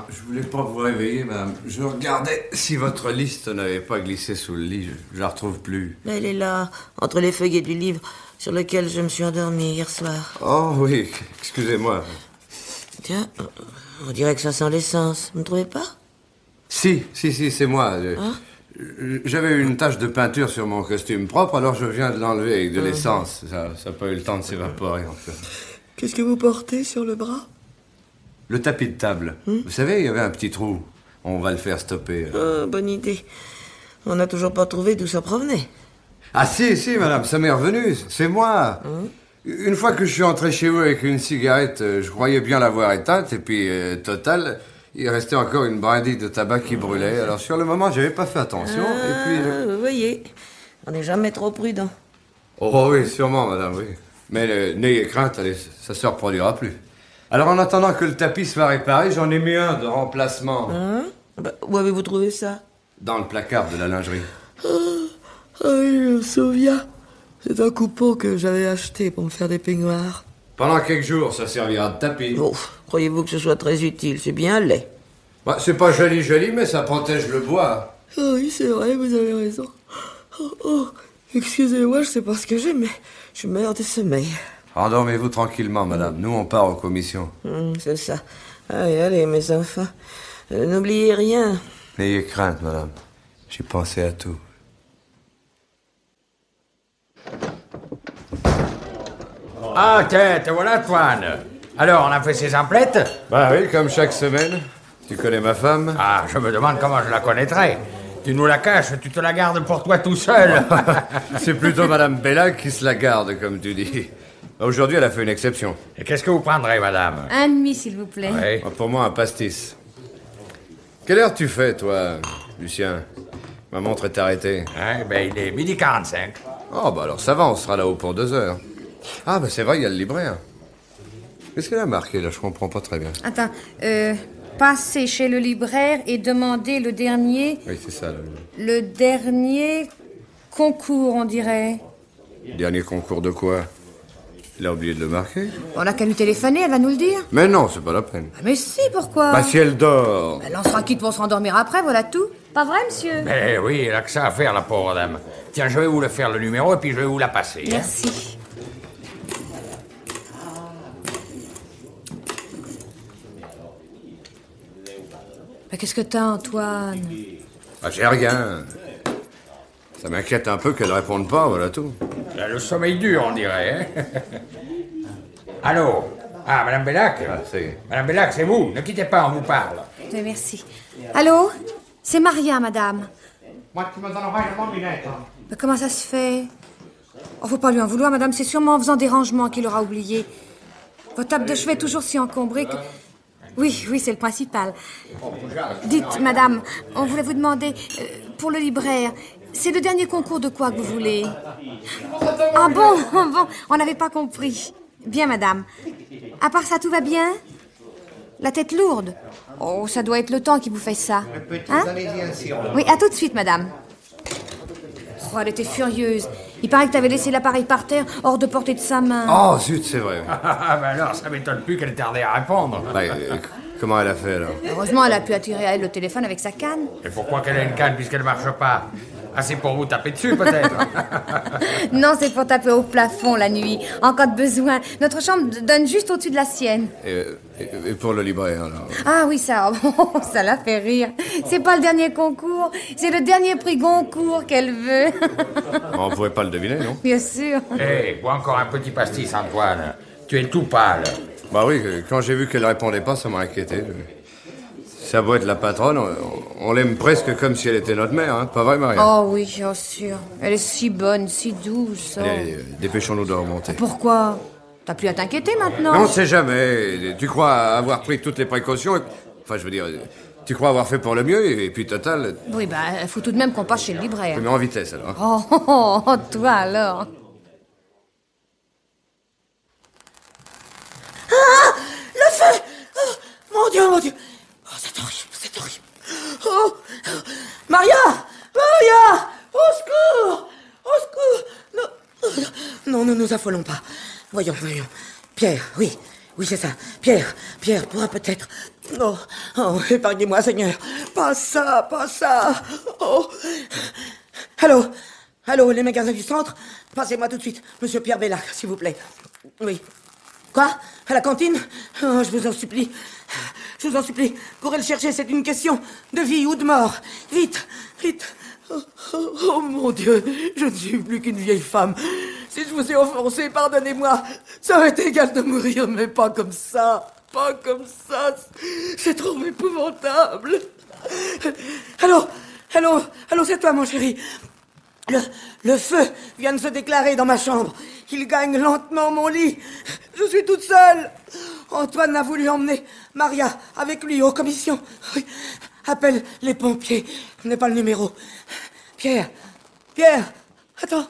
Je voulais pas vous réveiller, madame. Je regardais si votre liste n'avait pas glissé sous le lit. Je la retrouve plus. Elle est là, entre les feuillets du livre sur lequel je me suis endormi hier soir. Oh oui, excusez-moi. Tiens, on dirait que ça sent l'essence. Vous ne trouvez pas? Si, c'est moi. J'avais une tache de peinture sur mon costume propre, alors je viens de l'enlever avec de l'essence. Ça n'a pas eu le temps de s'évaporer, en fait. Qu'est-ce que vous portez sur le bras? Le tapis de table. Vous savez, il y avait un petit trou. On va le faire stopper. Bonne idée. On n'a toujours pas trouvé d'où ça provenait. Ah si, madame, ça m'est revenu. C'est moi. Une fois que je suis entré chez vous avec une cigarette, je croyais bien l'avoir éteinte, et puis, total, il restait encore une brindille de tabac qui brûlait. Alors, sur le moment, j'avais pas fait attention, et puis... Vous voyez, on n'est jamais trop prudent. Oh oui, sûrement, madame, oui. Mais n'ayez crainte, allez, ça se reproduira plus. Alors, en attendant que le tapis soit réparé, j'en ai mis un de remplacement. Où avez-vous trouvé ça? Dans le placard de la lingerie. Oui, je me souviens. C'est un coupon que j'avais acheté pour me faire des peignoirs. Pendant quelques jours, ça servira de tapis. Oh, croyez-vous que ce soit très utile? C'est bien laid. Bah, c'est pas joli, mais ça protège le bois. Oh oui, c'est vrai, vous avez raison. Excusez-moi, je sais pas ce que j'ai, mais je meurs de sommeil. Endormez-vous tranquillement, madame. Nous, on part en commission. C'est ça. Allez, mes enfants. N'oubliez rien. N'ayez crainte, madame. J'ai pensé à tout. Ah, te voilà, Antoine. Alors, on a fait ses emplettes? Bah oui, comme chaque semaine. Tu connais ma femme? Ah, je me demande comment je la connaîtrais. Tu nous la caches, tu te la gardes pour toi tout seul. C'est plutôt Madame Bellac qui se la garde, comme tu dis. Aujourd'hui, elle a fait une exception. Et qu'est-ce que vous prendrez, madame? Un demi, s'il vous plaît. Oui. Pour moi, un pastis. Quelle heure tu fais, toi, Lucien? Ma montre est arrêtée. Il est 12h45. Oh, bah alors ça va, on sera là-haut pour 2 heures. Ah, bah c'est vrai, il y a le libraire. Qu'est-ce qu'elle a marqué, là? Je comprends pas très bien. Attends, passez chez le libraire et demandez le dernier... Oui, c'est ça. Le dernier concours, on dirait. Dernier concours de quoi? Il a oublié de le marquer. On n'a qu'à lui téléphoner, elle va nous le dire. Mais non, c'est pas la peine. Mais si, pourquoi? Bah si elle dort. Elle en sera quitte pour se rendormir après, voilà tout. Pas vrai, monsieur? Mais oui, elle a que ça à faire, la pauvre dame. Tiens, je vais vous le faire, le numéro, et puis je vais vous la passer. Merci. Mais qu'est-ce que t'as, Antoine? Ah, j'ai rien. Ça m'inquiète un peu qu'elle réponde pas, voilà tout. Le sommeil dur, on dirait, hein. Allô? Ah, Madame Bellac? Madame Bellac, c'est vous. Ne quittez pas, on vous parle. Oui, merci. Allô? C'est Maria, madame. Moi, tu me donneras une mobilette. Mais comment ça se fait? Oh, faut pas lui en vouloir, madame. C'est sûrement en faisant des rangements qu'il aura oublié. Votre table de chevet est toujours si encombrée que... Oui, c'est le principal. Dites, madame, on voulait vous demander, pour le libraire, c'est le dernier concours de quoi que vous voulez? Ah bon, on n'avait pas compris. Bien, madame. À part ça, tout va bien? La tête lourde? Oh, ça doit être le temps qui vous fait ça. Hein? Oui, à tout de suite, madame. Oh, elle était furieuse. Il paraît que t'avais laissé l'appareil par terre, hors de portée de sa main. Oh, zut, c'est vrai. Alors, ça m'étonne plus qu'elle tardait à répondre. Bah, comment elle a fait, alors? Heureusement, elle a pu attirer à elle le téléphone avec sa canne. Et pourquoi qu'elle a une canne puisqu'elle marche pas? Ah, c'est pour vous taper dessus, peut-être? Non, c'est pour taper au plafond la nuit, en cas de besoin. Notre chambre donne juste au-dessus de la sienne. Et pour le libraire, alors? Ah oui, ça la fait rire. C'est pas le dernier concours, c'est le dernier prix Goncourt qu'elle veut. On pouvait pas le deviner, non? Bien sûr. Bois encore un petit pastis, Antoine. Tu es tout pâle. Bah oui, quand j'ai vu qu'elle répondait pas, ça m'a inquiété. Ça doit être la patronne, on l'aime presque comme si elle était notre mère, hein? Pas vrai, Maria? Oh oui, bien sûr. Elle est si bonne, si douce. Allez, dépêchons-nous de remonter. Pourquoi? T'as plus à t'inquiéter maintenant? Non, on sait jamais. Tu crois avoir pris toutes les précautions? Enfin, je veux dire, tu crois avoir fait pour le mieux, et puis total... Oui, faut tout de même qu'on passe chez le libraire. Mais en vitesse, alors. Oh, toi alors. Ah! Le feu! Oh, mon Dieu! Oh, c'est horrible! nous affolons pas. Voyons. Pierre, oui, c'est ça. Pierre pourra peut-être... Oh, épargnez-moi, Seigneur. Pas ça. Oh. Allô, les magasins du centre? Passez-moi tout de suite, Monsieur Pierre Bellac, s'il vous plaît. Oui. Quoi? À la cantine? Oh, je vous en supplie. Courez le chercher, c'est une question de vie ou de mort. Vite. Oh, mon Dieu, je ne suis plus qu'une vieille femme. Si je vous ai offensé, pardonnez-moi. Ça aurait été égal de mourir, mais pas comme ça. C'est trop épouvantable. Allô, c'est toi, mon chéri. Le feu vient de se déclarer dans ma chambre. Il gagne lentement mon lit. Je suis toute seule. Antoine a voulu emmener Maria avec lui aux commissions. Oui. Appelle les pompiers. Je n'ai pas le numéro. Pierre, attends.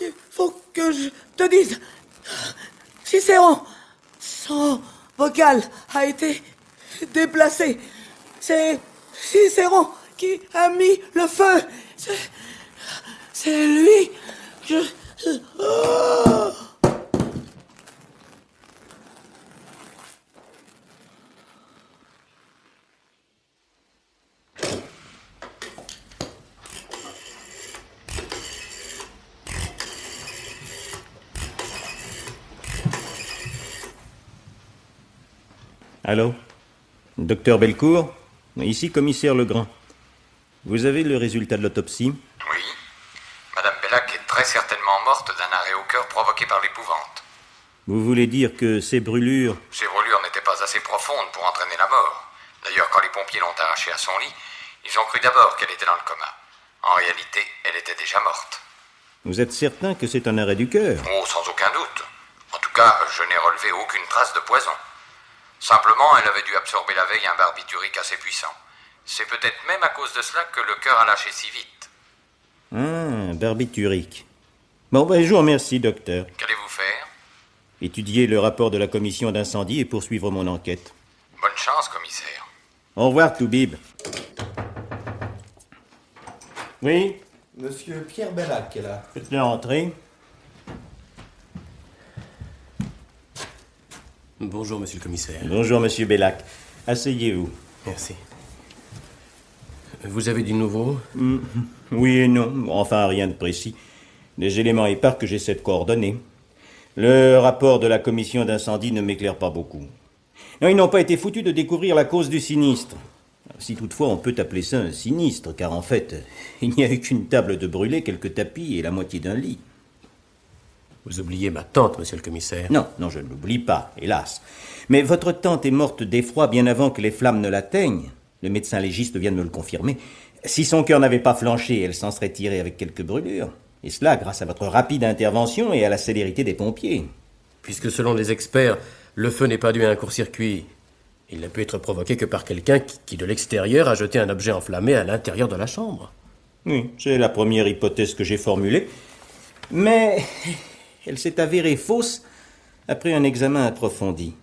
Il faut que je te dise. Cicéron, son vocal a été déplacé. C'est Cicéron qui a mis le feu. C'est lui. Oh. Allô? Docteur Bellecour? Ici, commissaire Legrand. Vous avez le résultat de l'autopsie? Oui. Madame Bellac est très certainement morte d'un arrêt au cœur provoqué par l'épouvante. Vous voulez dire que ces brûlures... Ces brûlures n'étaient pas assez profondes pour entraîner la mort. D'ailleurs, quand les pompiers l'ont arrachée à son lit, ils ont cru d'abord qu'elle était dans le coma. En réalité, elle était déjà morte. Vous êtes certain que c'est un arrêt du cœur? Oh, sans aucun doute. En tout cas, je n'ai relevé aucune trace de poison. Simplement, elle avait dû absorber la veille un barbiturique assez puissant. C'est peut-être même à cause de cela que le cœur a lâché si vite. Barbiturique. Bon, je vous remercie, docteur. Qu'allez-vous faire? Étudier le rapport de la commission d'incendie et poursuivre mon enquête. Bonne chance, commissaire. Au revoir, Toubib. Oui? Monsieur Pierre Bellac est là. Faites-le entrer. Bonjour, monsieur le commissaire. Bonjour, monsieur Bellac. Asseyez-vous. Merci. Vous avez du nouveau? Oui et non. Enfin, rien de précis. Des éléments épars que j'essaie de coordonner. Le rapport de la commission d'incendie ne m'éclaire pas beaucoup. Non, ils n'ont pas été foutus de découvrir la cause du sinistre. Si toutefois on peut appeler ça un sinistre, car en fait, il n'y a eu qu'une table de brûlé, quelques tapis et la moitié d'un lit. Vous oubliez ma tante, monsieur le commissaire. Non, je ne l'oublie pas, hélas. Mais votre tante est morte d'effroi bien avant que les flammes ne l'atteignent. Le médecin légiste vient de me le confirmer. Si son cœur n'avait pas flanché, elle s'en serait tirée avec quelques brûlures. Et cela grâce à votre rapide intervention et à la célérité des pompiers. Puisque selon les experts, le feu n'est pas dû à un court-circuit. Il n'a pu être provoqué que par quelqu'un qui, de l'extérieur, a jeté un objet enflammé à l'intérieur de la chambre. Oui, c'est la première hypothèse que j'ai formulée. Mais elle s'est avérée fausse après un examen approfondi.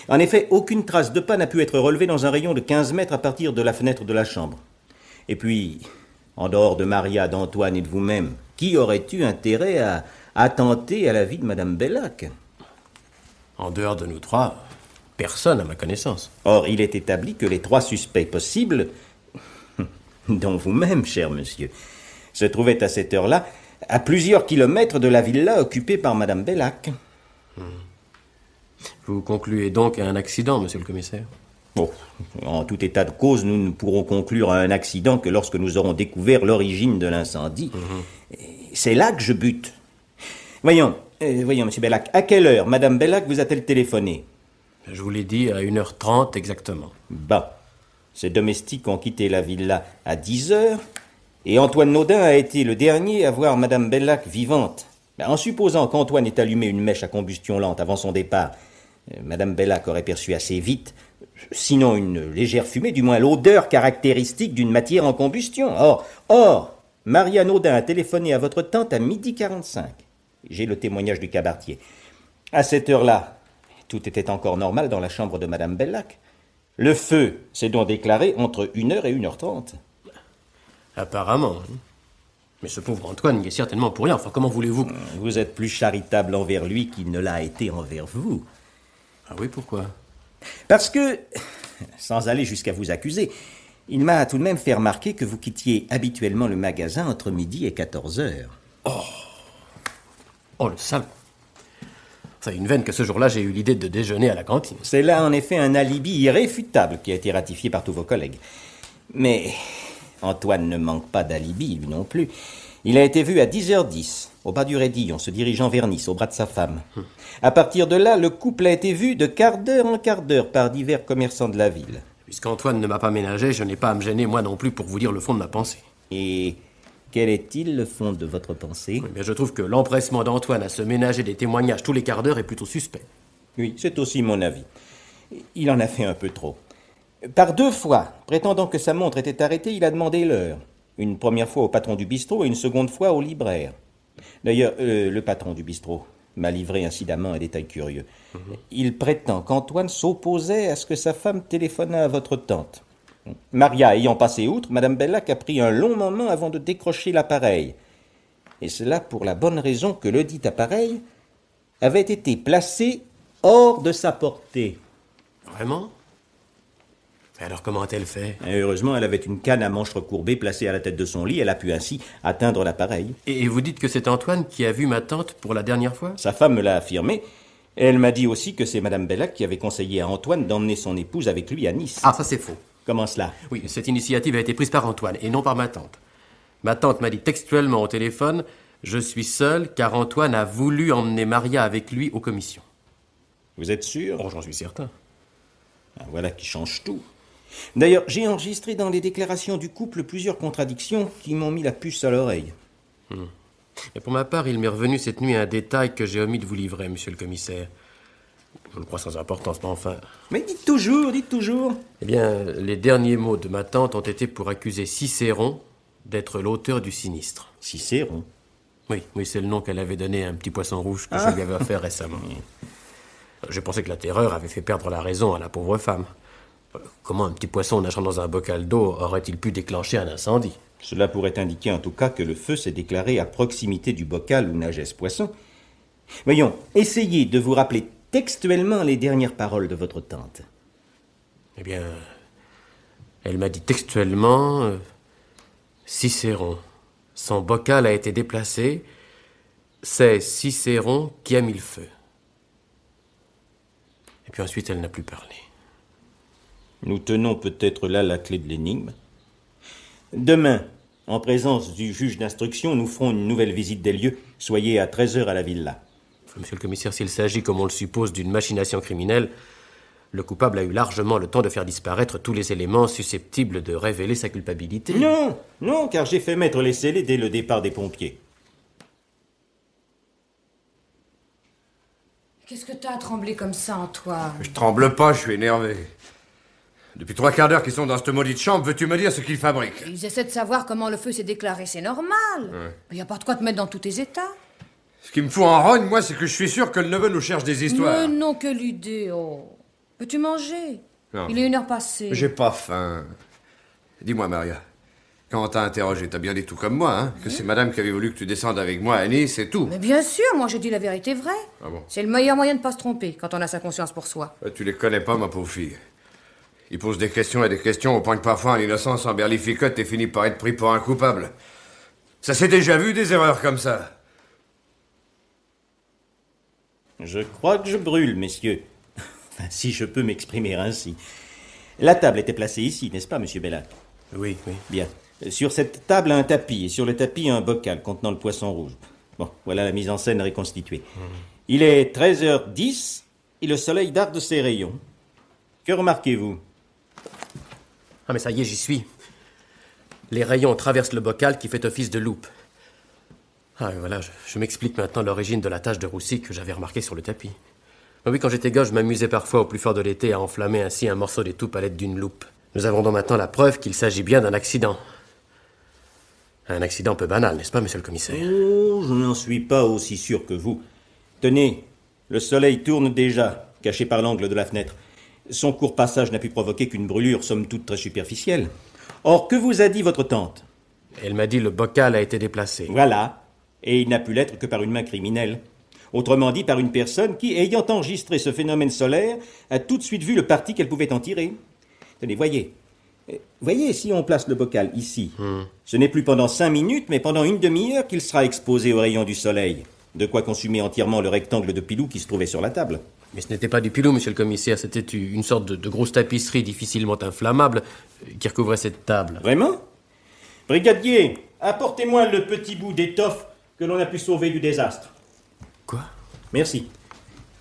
En effet, aucune trace de pas n'a pu être relevée dans un rayon de 15 mètres à partir de la fenêtre de la chambre. Et puis, en dehors de Maria, d'Antoine et de vous-même, qui aurait eu intérêt à attenter à la vie de Madame Bellac? En dehors de nous trois, personne à ma connaissance. Or, il est établi que les 3 suspects possibles, dont vous-même, cher monsieur, se trouvaient à cette heure-là à plusieurs kilomètres de la villa occupée par Madame Bellac. Vous concluez donc à un accident, monsieur le commissaire? Bon, en tout état de cause, nous ne pourrons conclure à un accident que lorsque nous aurons découvert l'origine de l'incendie. C'est là que je bute. Voyons, monsieur Bellac, à quelle heure Madame Bellac vous a-t-elle téléphoné? Je vous l'ai dit, à 1h30 exactement. Bah, ses domestiques ont quitté la villa à 10h, et Antoine Naudin a été le dernier à voir Madame Bellac vivante. En supposant qu'Antoine ait allumé une mèche à combustion lente avant son départ, Madame Bellac aurait perçu assez vite, sinon une légère fumée, du moins l'odeur caractéristique d'une matière en combustion. Or, Maria Naudin a téléphoné à votre tante à 12h45. J'ai le témoignage du cabaretier. À cette heure-là, tout était encore normal dans la chambre de Madame Bellac. Le feu s'est donc déclaré entre 1h et 1h30. Apparemment. Mais ce pauvre Antoine n'y est certainement pour rien. Enfin, comment voulez-vous? Vous êtes plus charitable envers lui qu'il ne l'a été envers vous. Ah oui, pourquoi? Parce que, sans aller jusqu'à vous accuser, il m'a tout de même fait remarquer que vous quittiez habituellement le magasin entre midi et 14 heures. Oh, le salaud! Ça a une veine que ce jour-là, j'ai eu l'idée de déjeuner à la cantine. C'est là, en effet, un alibi irréfutable qui a été ratifié par tous vos collègues. Mais Antoine ne manque pas d'alibi, lui non plus. Il a été vu à 10h10, au bas du Raidillon, se dirigeant vers Nice, au bras de sa femme. À partir de là, le couple a été vu de quart d'heure en quart d'heure par divers commerçants de la ville. Puisqu'Antoine ne m'a pas ménagé, je n'ai pas à me gêner, moi non plus, pour vous dire le fond de ma pensée. Et quel est-il, le fond de votre pensée? Eh bien, je trouve que l'empressement d'Antoine à se ménager des témoignages tous les quarts d'heure est plutôt suspect. Oui, c'est aussi mon avis. Il en a fait un peu trop. Par 2 fois, prétendant que sa montre était arrêtée, il a demandé l'heure. Une première fois au patron du bistrot et une seconde fois au libraire. D'ailleurs, le patron du bistrot m'a livré incidemment un détail curieux. Il prétend qu'Antoine s'opposait à ce que sa femme téléphonât à votre tante. Maria ayant passé outre, Madame Bellac a pris un long moment avant de décrocher l'appareil. Et cela pour la bonne raison que le dit appareil avait été placé hors de sa portée. Vraiment? Et alors comment a-t-elle fait? Et heureusement, elle avait une canne à manches recourbées placée à la tête de son lit. Elle a pu ainsi atteindre l'appareil. Et vous dites que c'est Antoine qui a vu ma tante pour la dernière fois? Sa femme me l'a affirmé. Et elle m'a dit aussi que c'est Madame Bellac qui avait conseillé à Antoine d'emmener son épouse avec lui à Nice. Ah, ça c'est faux. Comment cela? Oui, cette initiative a été prise par Antoine et non par ma tante. Ma tante m'a dit textuellement au téléphone « Je suis seul car Antoine a voulu emmener Maria avec lui aux commissions. » Vous êtes sûr? Oh, j'en suis certain. Ah, voilà qui change tout. D'ailleurs, j'ai enregistré dans les déclarations du couple plusieurs contradictions qui m'ont mis la puce à l'oreille. Et pour ma part, il m'est revenu cette nuit un détail que j'ai omis de vous livrer, monsieur le commissaire. Je le crois sans importance, mais enfin... Mais dites toujours, dites toujours. Eh bien, les derniers mots de ma tante ont été pour accuser Cicéron d'être l'auteur du sinistre. Cicéron? Oui, c'est le nom qu'elle avait donné à un petit poisson rouge que je lui avais offert récemment. Je pensais que la terreur avait fait perdre la raison à la pauvre femme. Comment un petit poisson nageant dans un bocal d'eau aurait-il pu déclencher un incendie? Cela pourrait indiquer en tout cas que le feu s'est déclaré à proximité du bocal où nageait ce poisson. Voyons, essayez de vous rappeler textuellement les dernières paroles de votre tante. Eh bien, elle m'a dit textuellement Cicéron, son bocal a été déplacé, c'est Cicéron qui a mis le feu. Et puis ensuite, elle n'a plus parlé. Nous tenons peut-être là la clé de l'énigme. Demain, en présence du juge d'instruction, nous ferons une nouvelle visite des lieux. Soyez à 13h à la villa. Monsieur le commissaire, s'il s'agit, comme on le suppose, d'une machination criminelle, le coupable a eu largement le temps de faire disparaître tous les éléments susceptibles de révéler sa culpabilité. Non, car j'ai fait mettre les scellés dès le départ des pompiers. Qu'est-ce que t'as à trembler comme ça, Antoine? Je tremble pas, je suis énervé. Depuis 3 quarts d'heure qu'ils sont dans cette maudite chambre, veux-tu me dire ce qu'ils fabriquent? Ils essaient de savoir comment le feu s'est déclaré, c'est normal. Il n'y a pas de quoi te mettre dans tous tes états. Ce qui me fout en rogne, moi, c'est que je suis sûr que le neveu nous cherche des histoires. Mais non, que l'idée, oh. Peux-tu manger? Non. Il est 1h passée. J'ai pas faim. Dis-moi, Maria, quand on t'a interrogé, t'as bien dit tout comme moi, hein? Que c'est madame qui avait voulu que tu descendes avec moi à Nice, c'est tout. Mais bien sûr, moi j'ai dit la vérité vraie. Ah bon? C'est le meilleur moyen de pas se tromper, quand on a sa conscience pour soi. Tu les connais pas, ma pauvre fille. Ils posent des questions et des questions au point que parfois un innocent s'emberlificote et finit par être pris pour un coupable. Ça s'est déjà vu, des erreurs comme ça? Je crois que je brûle, messieurs. Enfin, si je peux m'exprimer ainsi. La table était placée ici, n'est-ce pas, monsieur Bellac? Oui. Bien. Sur cette table, un tapis, et sur le tapis, un bocal contenant le poisson rouge. Bon, voilà la mise en scène reconstituée. Il est 13h10, et le soleil darde ses rayons. Que remarquez-vous? Ah, mais ça y est, j'y suis. Les rayons traversent le bocal qui fait office de loupe. Ah, et voilà, je m'explique maintenant l'origine de la tache de roussi que j'avais remarquée sur le tapis. Oui, quand j'étais gosse, je m'amusais parfois au plus fort de l'été à enflammer ainsi un morceau d'étoupe à l'aide d'une loupe. Nous avons donc maintenant la preuve qu'il s'agit bien d'un accident. Un accident peu banal, n'est-ce pas, monsieur le commissaire? Oh, je n'en suis pas aussi sûr que vous. Tenez, le soleil tourne déjà, caché par l'angle de la fenêtre. Son court passage n'a pu provoquer qu'une brûlure, somme toute très superficielle. Or, que vous a dit votre tante? Elle m'a dit le bocal a été déplacé. Voilà. Et il n'a pu l'être que par une main criminelle. Autrement dit, par une personne qui, ayant enregistré ce phénomène solaire, a tout de suite vu le parti qu'elle pouvait en tirer. Tenez, voyez. Voyez, si on place le bocal ici, ce n'est plus pendant 5 minutes, mais pendant une demi-heure qu'il sera exposé aux rayons du soleil. De quoi consumer entièrement le rectangle de pilou qui se trouvait sur la table. Mais ce n'était pas du pilou, monsieur le commissaire, c'était une sorte de grosse tapisserie difficilement inflammable qui recouvrait cette table. Vraiment? Brigadier, apportez-moi le petit bout d'étoffe que l'on a pu sauver du désastre. Quoi? Merci.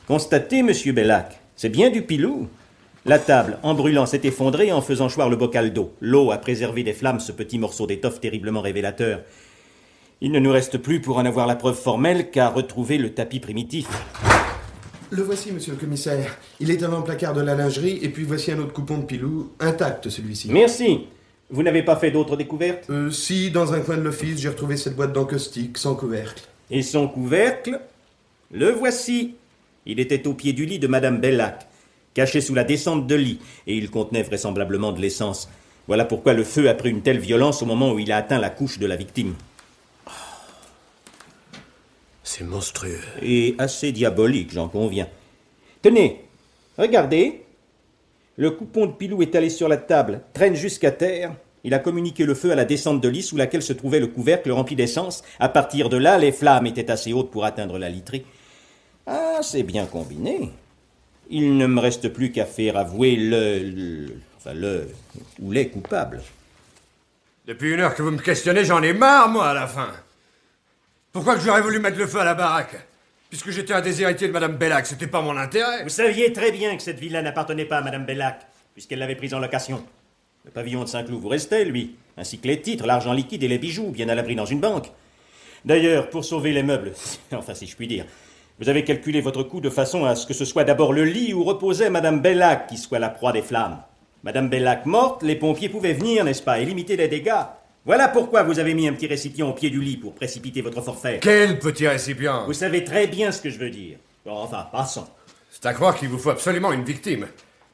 Constatez, monsieur Bellac, c'est bien du pilou. La table, en brûlant, s'est effondrée en faisant choir le bocal d'eau. L'eau a préservé des flammes ce petit morceau d'étoffe terriblement révélateur. Il ne nous reste plus, pour en avoir la preuve formelle, qu'à retrouver le tapis primitif. Le voici, monsieur le commissaire. Il est dans le placard de la lingerie, et puis voici un autre coupon de pilou, intact celui-ci. Merci. Vous n'avez pas fait d'autres découvertes? Si, dans un coin de l'office, j'ai retrouvé cette boîte d'encaustique, sans couvercle. Et son couvercle? Le voici. Il était au pied du lit de Madame Bellac, caché sous la descente de lit, et il contenait vraisemblablement de l'essence. Voilà pourquoi le feu a pris une telle violence au moment où il a atteint la couche de la victime. C'est monstrueux. Et assez diabolique, j'en conviens. Tenez, regardez. Le coupon de pilou étalé sur la table traîne jusqu'à terre. Il a communiqué le feu à la descente de lit sous laquelle se trouvait le couvercle rempli d'essence. À partir de là, les flammes étaient assez hautes pour atteindre la literie. Ah, c'est bien combiné. Il ne me reste plus qu'à faire avouer le ou les coupables. Depuis 1 heure que vous me questionnez, j'en ai marre, moi, à la fin. Pourquoi que j'aurais voulu mettre le feu à la baraque? Puisque j'étais un des héritiers de Madame Bellac, c'était pas mon intérêt. Vous saviez très bien que cette villa n'appartenait pas à Madame Bellac, puisqu'elle l'avait prise en location. Le pavillon de Saint-Cloud vous restait, lui, ainsi que les titres, l'argent liquide et les bijoux, bien à l'abri dans une banque. D'ailleurs, pour sauver les meubles, enfin si je puis dire, vous avez calculé votre coût de façon à ce que ce soit d'abord le lit où reposait Madame Bellac qui soit la proie des flammes. Madame Bellac morte, les pompiers pouvaient venir, n'est-ce pas, et limiter les dégâts. Voilà pourquoi vous avez mis un petit récipient au pied du lit pour précipiter votre forfait. Quel petit récipient? Vous savez très bien ce que je veux dire. Bon, enfin, passons. C'est à croire qu'il vous faut absolument une victime,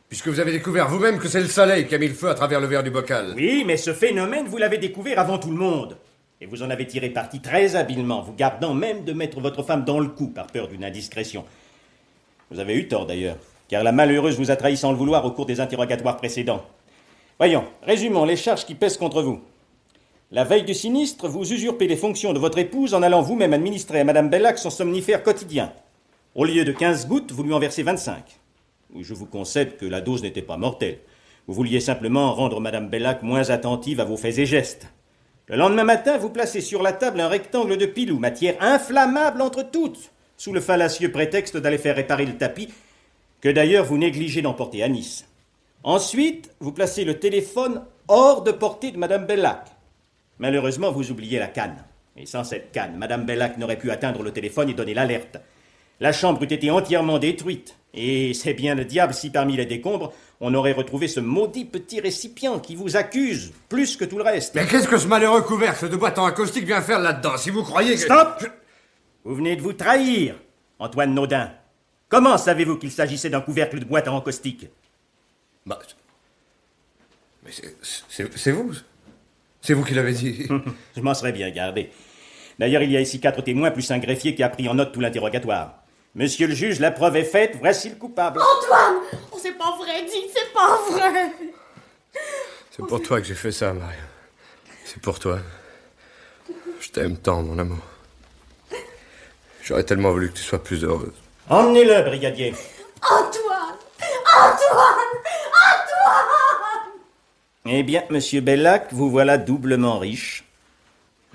puisque vous avez découvert vous-même que c'est le soleil qui a mis le feu à travers le verre du bocal. Oui, mais ce phénomène, vous l'avez découvert avant tout le monde. Et vous en avez tiré parti très habilement, vous gardant même de mettre votre femme dans le coup par peur d'une indiscrétion. Vous avez eu tort d'ailleurs, car la malheureuse vous a trahi sans le vouloir au cours des interrogatoires précédents. Voyons, résumons les charges qui pèsent contre vous. La veille du sinistre, vous usurpez les fonctions de votre épouse en allant vous-même administrer à Madame Bellac son somnifère quotidien. Au lieu de 15 gouttes, vous lui en versez 25. Oui, je vous concède que la dose n'était pas mortelle. Vous vouliez simplement rendre Madame Bellac moins attentive à vos faits et gestes. Le lendemain matin, vous placez sur la table un rectangle de pilou, matière inflammable entre toutes, sous le fallacieux prétexte d'aller faire réparer le tapis, que d'ailleurs vous négligez d'emporter à Nice. Ensuite, vous placez le téléphone hors de portée de Madame Bellac. Malheureusement, vous oubliez la canne. Et sans cette canne, Madame Bellac n'aurait pu atteindre le téléphone et donner l'alerte. La chambre eût été entièrement détruite. Et c'est bien le diable si parmi les décombres, on aurait retrouvé ce maudit petit récipient qui vous accuse, plus que tout le reste. Mais qu'est-ce que ce malheureux couvercle de boîte en acoustique vient faire là-dedans, si vous croyez que... Stop! Vous venez de vous trahir, Antoine Naudin. Comment savez-vous qu'il s'agissait d'un couvercle de boîte en caustique? Bah... Mais c'est vous? C'est vous qui l'avez dit. Je m'en serais bien gardé. D'ailleurs, il y a ici 4 témoins, plus un greffier qui a pris en note tout l'interrogatoire. Monsieur le juge, la preuve est faite, voici le coupable. Antoine! Oh, c'est pas vrai, dis, c'est pas vrai! C'est pour toi que j'ai fait ça, Maria. C'est pour toi. Je t'aime tant, mon amour. J'aurais tellement voulu que tu sois plus heureuse. Emmenez-le, brigadier. Antoine! Antoine! Antoine! Eh bien, monsieur Bellac, vous voilà doublement riche.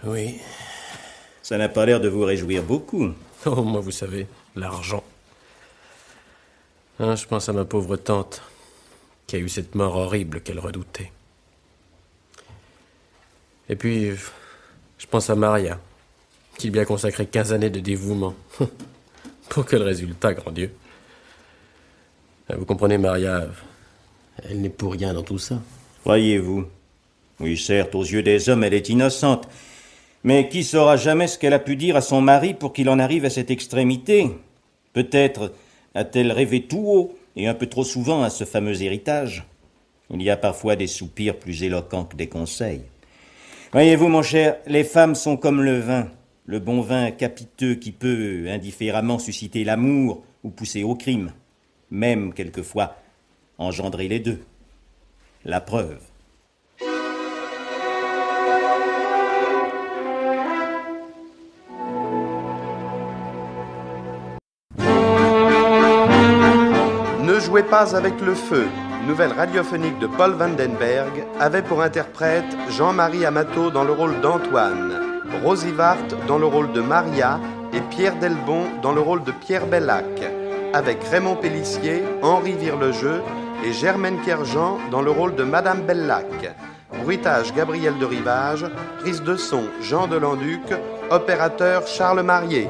Oui. Ça n'a pas l'air de vous réjouir beaucoup. Oh, moi, vous savez, l'argent. Hein, je pense à ma pauvre tante, qui a eu cette mort horrible qu'elle redoutait. Et puis, je pense à Maria, qui lui a consacré 15 années de dévouement. Pour quel résultat, grand Dieu? Vous comprenez, Maria, elle n'est pour rien dans tout ça. Croyez-vous? Oui, certes, aux yeux des hommes, elle est innocente. Mais qui saura jamais ce qu'elle a pu dire à son mari pour qu'il en arrive à cette extrémité? Peut-être a-t-elle rêvé tout haut, et un peu trop souvent, à ce fameux héritage. Il y a parfois des soupirs plus éloquents que des conseils. Voyez-vous, mon cher, les femmes sont comme le vin. Le bon vin capiteux qui peut indifféremment susciter l'amour ou pousser au crime. Même, quelquefois, engendrer les deux. La preuve. Ne jouez pas avec le feu, nouvelle radiophonique de Paul Vandenberg, avait pour interprète Jean-Marie Amato dans le rôle d'Antoine, Rosie Vart dans le rôle de Maria et Pierre Delbon dans le rôle de Pierre Bellac, avec Raymond Pellissier, Henri Virlejeu et Germaine Kerjean dans le rôle de Madame Bellac. Bruitage Gabriel de Rivage, prise de son Jean Delanduc, opérateur Charles Marié.